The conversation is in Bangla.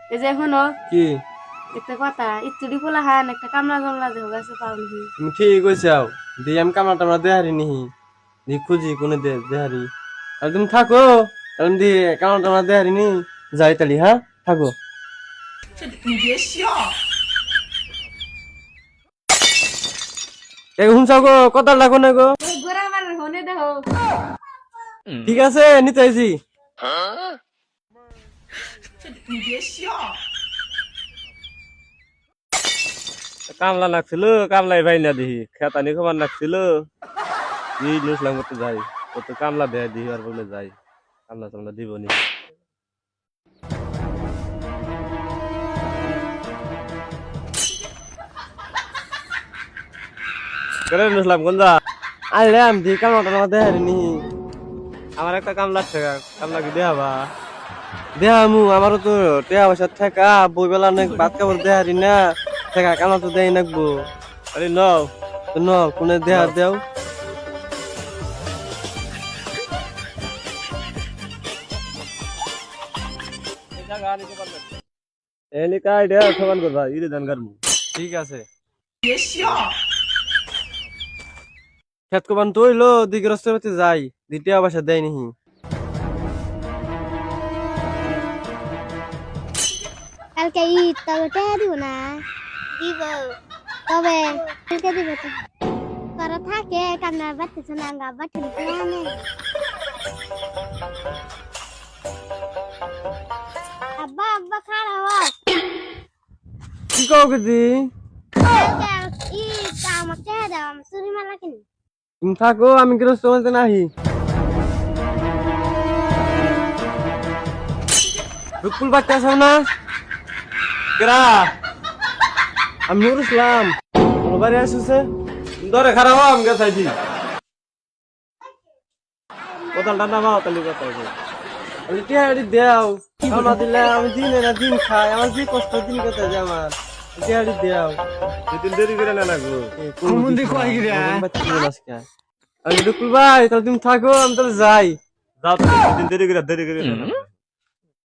এই যে এখনো কি একটা কথা ইত্তুডি পোলা হান একটা কামলা জমলা দেহ গাছে পাওনি। তুমি ঠিক কইছাও দিয়ে আমি কামড়া টামড়া দেহারি নিহি দি খুঁজি কোনে দেহারি আর তুমি থাকো আমি দি কামড়া টামড়া দেহারি নি যাই তালি হ্যাঁ থাকো শুনছাও গো কথা লাগো না গো ওই গোরা মার হনে দেহ। ঠিক আছে নিতে আইছি কামলা লাগছিল কামলাই ভাই না দিহি খেতানি খবর লাগছিল নিউজলাম করতে যাই কত কামলা দেয় দিহি আর বলে যাই কামলা টামলা দিব নি করে নিলাম গঞ্জা আইলাম দি কামলা টামলা দেহারি নি আমার একটা কামলা টাকা কামলা কি দেহাবা দেহামু আমারও তো টেয়া পয়সা ঠেকা বই বেলা অনেক ভাত কাপড় দেহারি না ঠেকা কামলা তো দেয় নাকবো আরে নও তো ন কোনে দেহা দেও এনি কাই দে সমান করবা ইরে দান গারমু ঠিক আছে খেত কবান তৈলো দিকে রাস্তাতে যাই দ্বিতীয় বাসা দেয় নিহি কালকে ঈদ তবে টাকা দিব না দিব তবে কালকে দিব তো তোরা থাকে কান্নার বাড়তেছে না গা বাড়তে আব্বা আব্বা খাওয়া কি কও কেজি ঈদ আমার টাকা দাও আমি চুরি মালা কিনি তুমি থাকো আমি গৃহস্থ বলতে নাহি রুকুল বাচ্চা আছো না কেরা আমি নুর ইসলাম তোমার বাড়ি আসছে ধরে খারাপ আমি গেছাইছি কোথালটা নামাও তাহলে কথা হবে আমি টিহাড়ি দেও আমার দিলে আমি দিনে না দিন খাই আমার যে কষ্ট দিন কেটে যায় আমার টিহাড়ি দেও দুদিন দেরি করে না লাগবো আমি রুকুল ভাই তাহলে তুমি থাকো আমি তাহলে যাই যাও তাহলে দুদিন দেরি করে